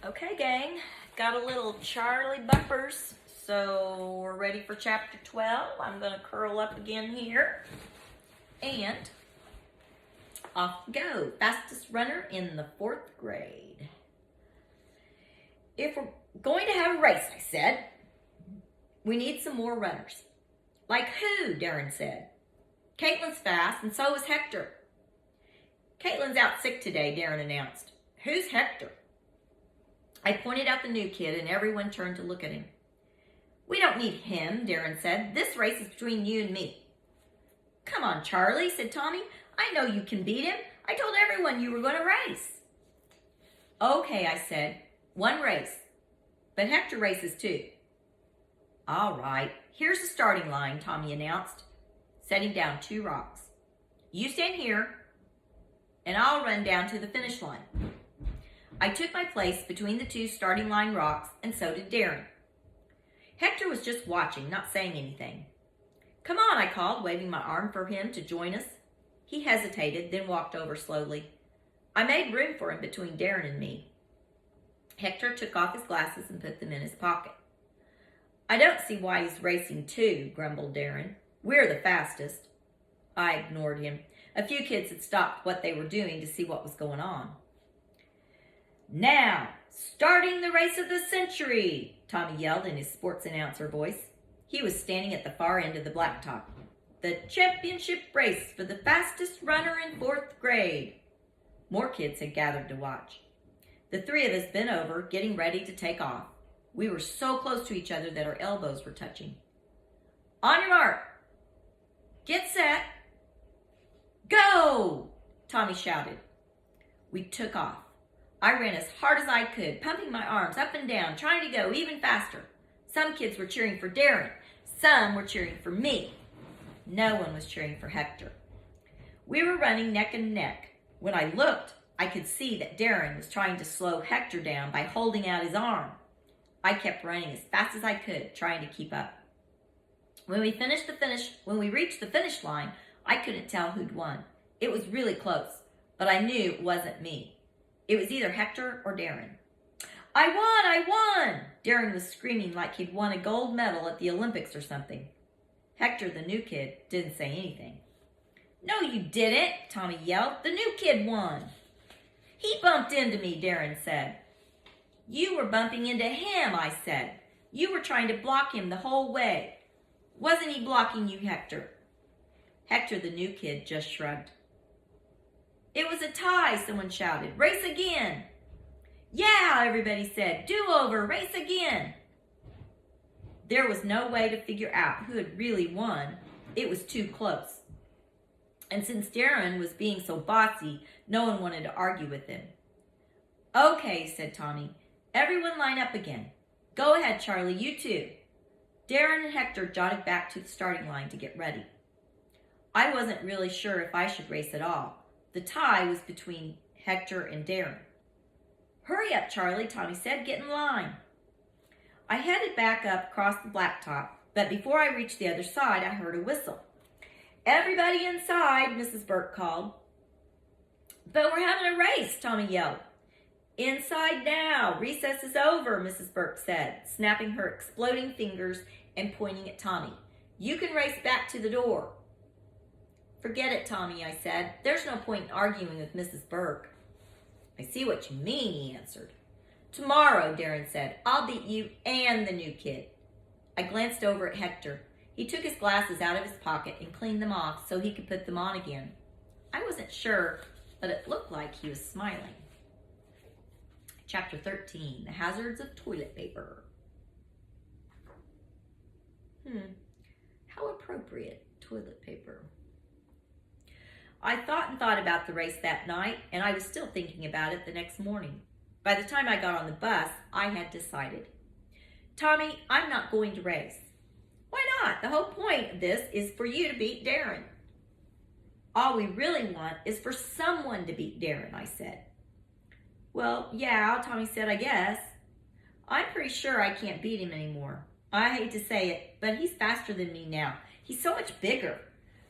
Okay, gang, got a little Charlie bumpers, so we're ready for chapter 12. I'm going to curl up again here, and off we go. Fastest runner in the 4th grade. If we're going to have a race, I said, we need some more runners. Like who? Darren said. Caitlin's fast, and so is Hector. Caitlin's out sick today, Darren announced. Who's Hector? I pointed out the new kid, and everyone turned to look at him. We don't need him, Darren said. This race is between you and me. Come on, Charlie, said Tommy. I know you can beat him. I told everyone you were going to race. Okay, I said. One race. But Hector races too. All right. Here's the starting line, Tommy announced, setting down 2 rocks. You stand here, and I'll run down to the finish line. I took my place between the 2 starting line rocks, and so did Darren. Hector was just watching, not saying anything. Come on, I called, waving my arm for him to join us. He hesitated, then walked over slowly. I made room for him between Darren and me. Hector took off his glasses and put them in his pocket. I don't see why he's racing too, grumbled Darren. We're the fastest. I ignored him. A few kids had stopped what they were doing to see what was going on. Now, starting the race of the century, Tommy yelled in his sports announcer voice. He was standing at the far end of the blacktop. The championship race for the fastest runner in 4th grade. More kids had gathered to watch. The 3 of us bent over, getting ready to take off. We were so close to each other that our elbows were touching. On your mark. Get set. Go! Tommy shouted. We took off. I ran as hard as I could, pumping my arms up and down, trying to go even faster. Some kids were cheering for Darren. Some were cheering for me. No one was cheering for Hector. We were running neck and neck. When I looked, I could see that Darren was trying to slow Hector down by holding out his arm. I kept running as fast as I could, trying to keep up. When we reached the finish line, I couldn't tell who'd won. It was really close, but I knew it wasn't me. It was either Hector or Darren. I won! Darren was screaming like he'd won a gold medal at the Olympics or something. Hector, the new kid, didn't say anything. No, you didn't, Tommy yelled. The new kid won. He bumped into me, Darren said. You were bumping into him, I said. You were trying to block him the whole way. Wasn't he blocking you, Hector? Hector, the new kid, just shrugged. It was a tie, someone shouted. Race again. Yeah, everybody said. Do-over, race again. There was no way to figure out who had really won. It was too close. And since Darren was being so bossy, no one wanted to argue with him. Okay, said Tommy. Everyone line up again. Go ahead, Charlie, you too. Darren and Hector jotted back to the starting line to get ready. I wasn't really sure if I should race at all. The tie was between Hector and Darren. Hurry up, Charlie, Tommy said. Get in line. I headed back up across the blacktop, but before I reached the other side, I heard a whistle. Everybody inside, Mrs. Burke called. But we're having a race, Tommy yelled. Inside now. Recess is over, Mrs. Burke said, snapping her exploding fingers and pointing at Tommy. You can race back to the door. Forget it, Tommy, I said. There's no point in arguing with Mrs. Burke. I see what you mean, he answered. Tomorrow, Darren said. I'll beat you and the new kid. I glanced over at Hector. He took his glasses out of his pocket and cleaned them off so he could put them on again. I wasn't sure, but it looked like he was smiling. Chapter 13, The Hazards of Toilet Paper. How appropriate, toilet paper. I thought and thought about the race that night, and I was still thinking about it the next morning. By the time I got on the bus, I had decided. Tommy, I'm not going to race. Why not? The whole point of this is for you to beat Darren. All we really want is for someone to beat Darren, I said. Well, yeah, Tommy said, I guess. I'm pretty sure I can't beat him anymore. I hate to say it, but he's faster than me now. He's so much bigger.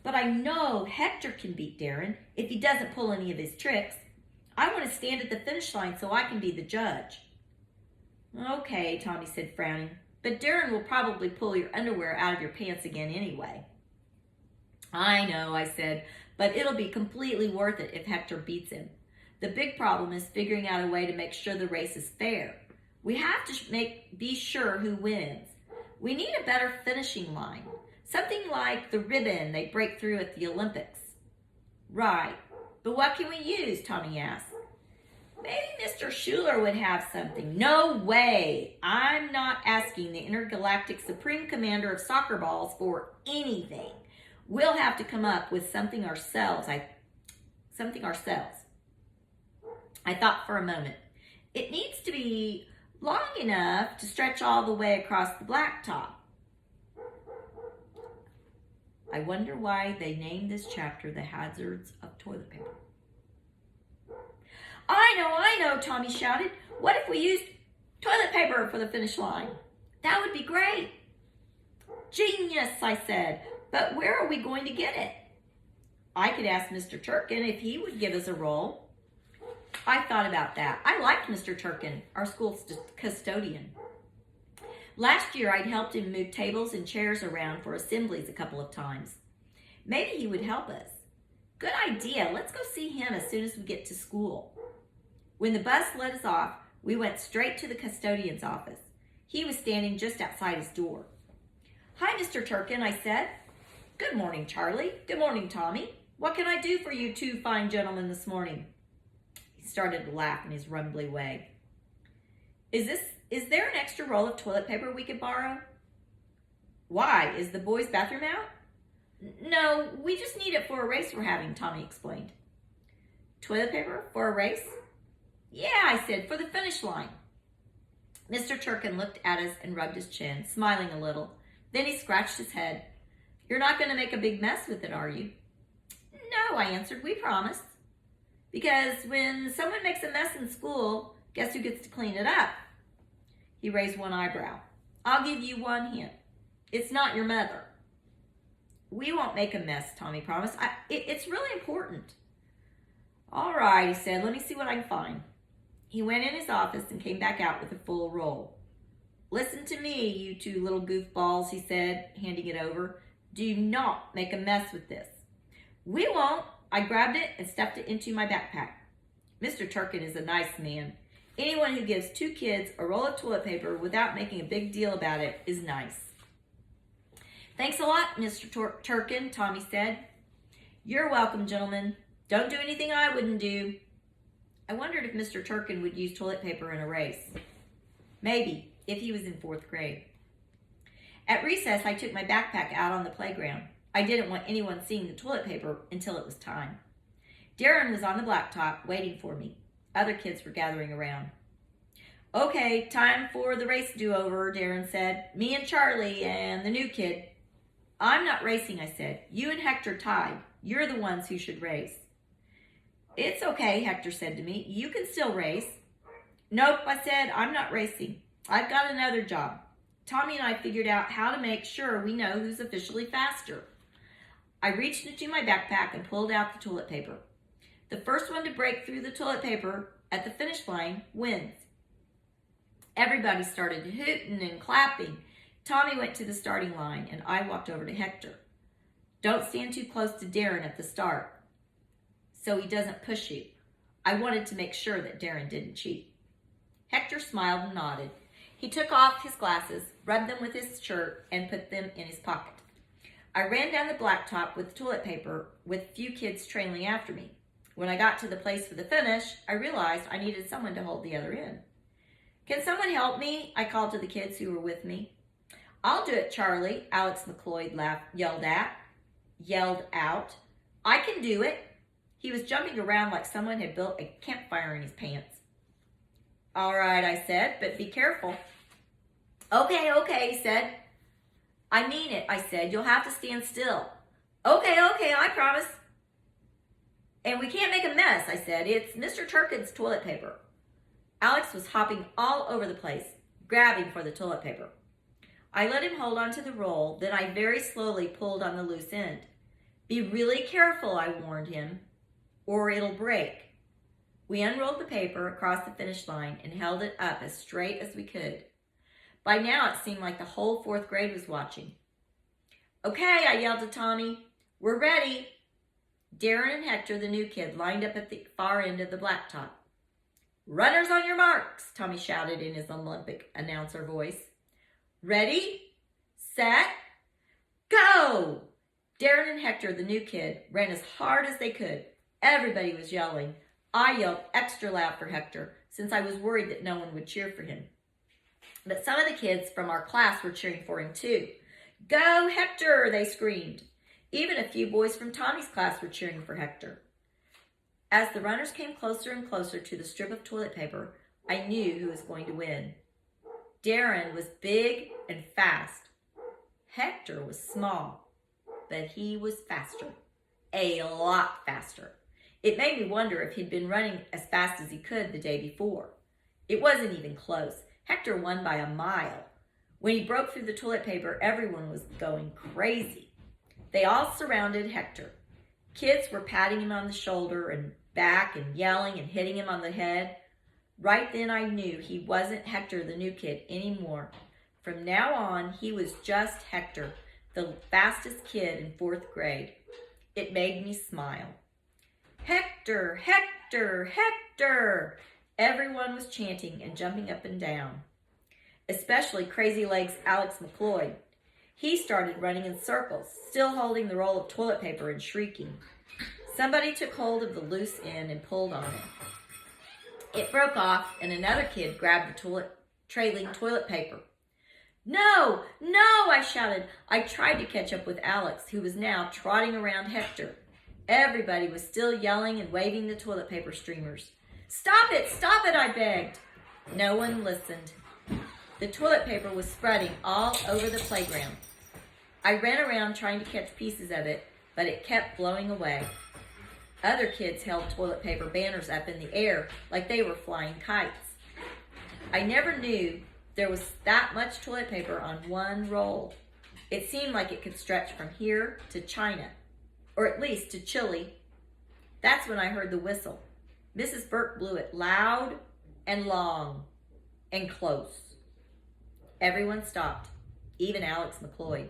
But I know Hector can beat Darren if he doesn't pull any of his tricks. I want to stand at the finish line so I can be the judge. Okay, Tommy said, frowning. But Darren will probably pull your underwear out of your pants again anyway. I know, I said, but it'll be completely worth it if Hector beats him. The big problem is figuring out a way to make sure the race is fair. We have to be sure who wins. We need a better finishing line. Something like the ribbon they break through at the Olympics. Right. But what can we use? Tommy asked. Maybe Mr. Schuler would have something. No way. I'm not asking the intergalactic supreme commander of soccer balls for anything. We'll have to come up with something ourselves. I thought for a moment. It needs to be long enough to stretch all the way across the blacktop. I wonder why they named this chapter The Hazards of Toilet Paper. I know, Tommy shouted. What if we used toilet paper for the finish line? That would be great. Genius, I said. But where are we going to get it? I could ask Mr. Turkin if he would give us a roll. I thought about that. I liked Mr. Turkin, our school's custodian. Last year, I'd helped him move tables and chairs around for assemblies a couple of times. Maybe he would help us. Good idea. Let's go see him as soon as we get to school. When the bus let us off, we went straight to the custodian's office. He was standing just outside his door. Hi, Mr. Turkin, I said. Good morning, Charlie. Good morning, Tommy. What can I do for you two fine gentlemen this morning? He started to laugh in his rumbly way. Is there an extra roll of toilet paper we could borrow? Why? Is the boys' bathroom out? No, we just need it for a race we're having, Tommy explained. Toilet paper for a race? Yeah, I said, for the finish line. Mr. Turkin looked at us and rubbed his chin, smiling a little. Then he scratched his head. You're not going to make a big mess with it, are you? No, I answered, we promised. Because when someone makes a mess in school, guess who gets to clean it up? He raised one eyebrow. I'll give you one hint. It's not your mother. We won't make a mess, Tommy promised. It's really important. All right, he said. Let me see what I can find. He went in his office and came back out with a full roll. Listen to me, you two little goofballs, he said, handing it over. Do not make a mess with this. We won't. I grabbed it and stuffed it into my backpack. Mr. Turkin is a nice man. Anyone who gives two kids a roll of toilet paper without making a big deal about it is nice. Thanks a lot, Mr. Turkin, Tommy said. You're welcome, gentlemen. Don't do anything I wouldn't do. I wondered if Mr. Turkin would use toilet paper in a race. Maybe, if he was in 4th grade. At recess, I took my backpack out on the playground. I didn't want anyone seeing the toilet paper until it was time. Darren was on the blacktop waiting for me. Other kids were gathering around. Okay, time for the race do-over, Darren said. Me and Charlie and the new kid. I'm not racing, I said. You and Hector tied. You're the ones who should race. It's okay, Hector said to me. You can still race. Nope, I said. I'm not racing. I've got another job. Tommy and I figured out how to make sure we know who's officially faster. I reached into my backpack and pulled out the toilet paper. The first one to break through the toilet paper at the finish line wins. Everybody started hooting and clapping. Tommy went to the starting line, and I walked over to Hector. Don't stand too close to Darren at the start so he doesn't push you. I wanted to make sure that Darren didn't cheat. Hector smiled and nodded. He took off his glasses, rubbed them with his shirt, and put them in his pocket. I ran down the blacktop with toilet paper, with few kids trailing after me. When I got to the place for the finish, I realized I needed someone to hold the other end. Can someone help me? I called to the kids who were with me. I'll do it, Charlie, Alex McLeod yelled out. I can do it. He was jumping around like someone had built a campfire in his pants. All right, I said, but be careful. Okay, he said. I mean it, I said. You'll have to stand still. Okay, I promise. And we can't make a mess, I said. It's Mr. Turkin's toilet paper. Alex was hopping all over the place, grabbing for the toilet paper. I let him hold onto the roll, then I very slowly pulled on the loose end. Be really careful, I warned him, or it'll break. We unrolled the paper across the finish line and held it up as straight as we could. By now, it seemed like the whole 4th grade was watching. "Okay," I yelled to Tommy. "We're ready." Darren and Hector, the new kid, lined up at the far end of the blacktop. "Runners on your marks," Tommy shouted in his Olympic announcer voice. "Ready, set, go!" Darren and Hector, the new kid, ran as hard as they could. Everybody was yelling. I yelled extra loud for Hector, since I was worried that no one would cheer for him. But some of the kids from our class were cheering for him too. "Go, Hector!" they screamed. Even a few boys from Tommy's class were cheering for Hector. As the runners came closer and closer to the strip of toilet paper, I knew who was going to win. Darren was big and fast. Hector was small, but he was faster. A lot faster. It made me wonder if he'd been running as fast as he could the day before. It wasn't even close. Hector won by a mile. When he broke through the toilet paper, everyone was going crazy. They all surrounded Hector. Kids were patting him on the shoulder and back and yelling and hitting him on the head. Right then I knew he wasn't Hector the new kid anymore. From now on, he was just Hector, the fastest kid in 4th grade. It made me smile. "Hector, Hector, Hector!" Everyone was chanting and jumping up and down, especially Crazy Legs Alex McLeod. He started running in circles, still holding the roll of toilet paper and shrieking. Somebody took hold of the loose end and pulled on it. It broke off, and another kid grabbed the trailing toilet paper. "No, no," I shouted. I tried to catch up with Alex, who was now trotting around Hector. Everybody was still yelling and waving the toilet paper streamers. Stop it, I begged. No one listened. The toilet paper was spreading all over the playground. I ran around trying to catch pieces of it, but it kept blowing away. Other kids held toilet paper banners up in the air like they were flying kites. I never knew there was that much toilet paper on one roll. It seemed like it could stretch from here to China, or at least to Chile. That's when I heard the whistle. Mrs. Burke blew it loud and long and close. Everyone stopped, even Alex McLeod.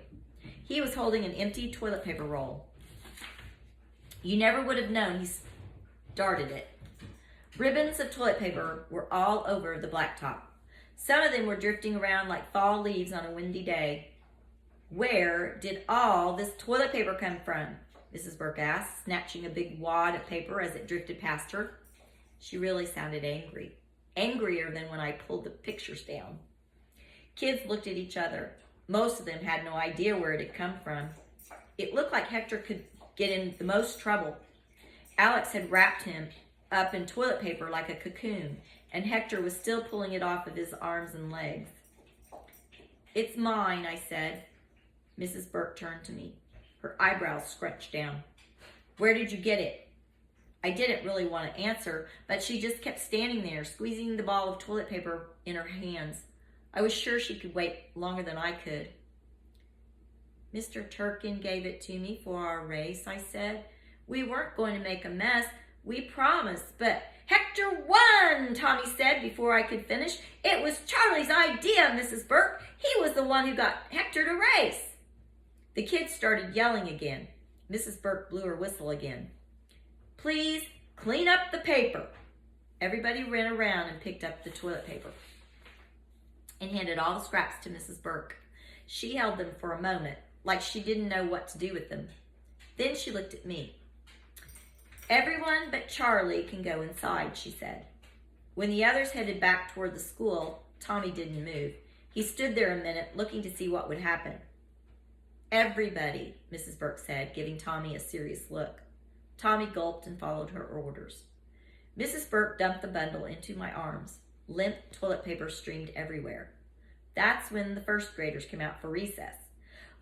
He was holding an empty toilet paper roll. You never would have known he started it. Ribbons of toilet paper were all over the blacktop. Some of them were drifting around like fall leaves on a windy day. Where did all this toilet paper come from? Mrs. Burke asked, snatching a big wad of paper as it drifted past her. She really sounded angry. Angrier than when I pulled the pictures down. Kids looked at each other. Most of them had no idea where it had come from. It looked like Hector could get in the most trouble. Alex had wrapped him up in toilet paper like a cocoon, and Hector was still pulling it off of his arms and legs. It's mine, I said. Mrs. Burke turned to me. Her eyebrows scrunched down. Where did you get it? I didn't really want to answer, but she just kept standing there, squeezing the ball of toilet paper in her hands. I was sure she could wait longer than I could. Mr. Turkin gave it to me for our race, I said. We weren't going to make a mess, we promised, but Hector won, Tommy said before I could finish. It was Charlie's idea, Mrs. Burke. He was the one who got Hector to race. The kids started yelling again. Mrs. Burke blew her whistle again. Please clean up the paper. Everybody ran around and picked up the toilet paper and handed all the scraps to Mrs. Burke. She held them for a moment, like she didn't know what to do with them. Then she looked at me. Everyone but Charlie can go inside, she said. When the others headed back toward the school, Tommy didn't move. He stood there a minute, looking to see what would happen. Everybody, Mrs. Burke said, giving Tommy a serious look. Tommy gulped and followed her orders. Mrs. Burke dumped the bundle into my arms. Limp toilet paper streamed everywhere. That's when the first graders came out for recess.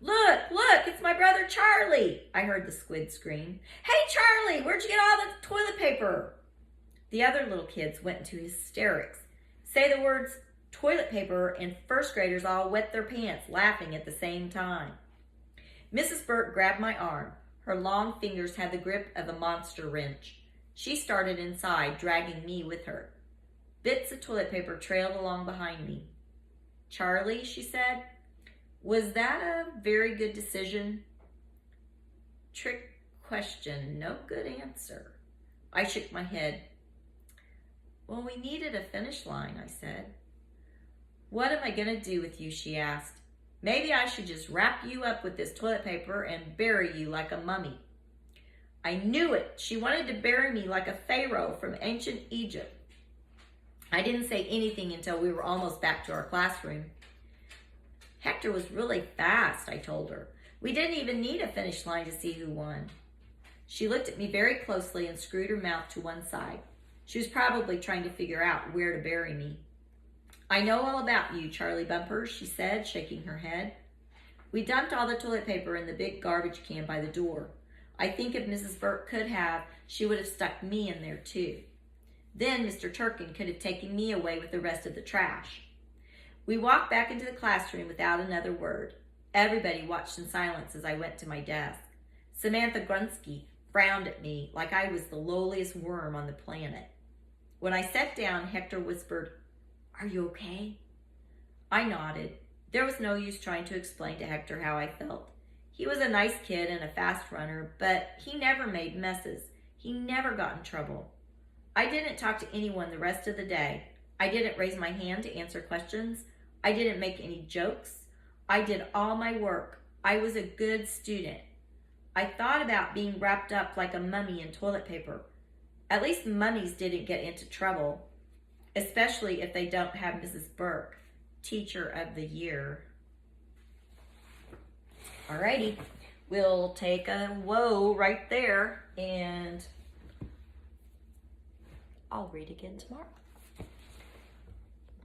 Look, it's my brother Charlie, I heard the squid scream. Hey, Charlie, where'd you get all the toilet paper? The other little kids went into hysterics. Say the words toilet paper, and first graders all wet their pants, laughing at the same time. Mrs. Burke grabbed my arm. Her long fingers had the grip of a monster wrench. She started inside, dragging me with her. Bits of toilet paper trailed along behind me. Charlie, she said, was that a very good decision? Trick question, no good answer. I shook my head. Well, we needed a finish line, I said. What am I going to do with you, she asked. Maybe I should just wrap you up with this toilet paper and bury you like a mummy. I knew it. She wanted to bury me like a pharaoh from ancient Egypt. I didn't say anything until we were almost back to our classroom. Hector was really fast, I told her. We didn't even need a finish line to see who won. She looked at me very closely and screwed her mouth to one side. She was probably trying to figure out where to bury me. I know all about you, Charlie Bumpers, she said, shaking her head. We dumped all the toilet paper in the big garbage can by the door. I think if Mrs. Burke could have, she would have stuck me in there too. Then Mr. Turkin could have taken me away with the rest of the trash. We walked back into the classroom without another word. Everybody watched in silence as I went to my desk. Samantha Grunsky frowned at me like I was the lowliest worm on the planet. When I sat down, Hector whispered, "Are you okay?" I nodded. There was no use trying to explain to Hector how I felt. He was a nice kid and a fast runner, but he never made messes. He never got in trouble. I didn't talk to anyone the rest of the day. I didn't raise my hand to answer questions. I didn't make any jokes. I did all my work. I was a good student. I thought about being wrapped up like a mummy in toilet paper. At least mummies didn't get into trouble, especially if they don't have Mrs. Burke, Teacher of the Year. Alrighty, we'll take a whoa right there, and I'll read again tomorrow.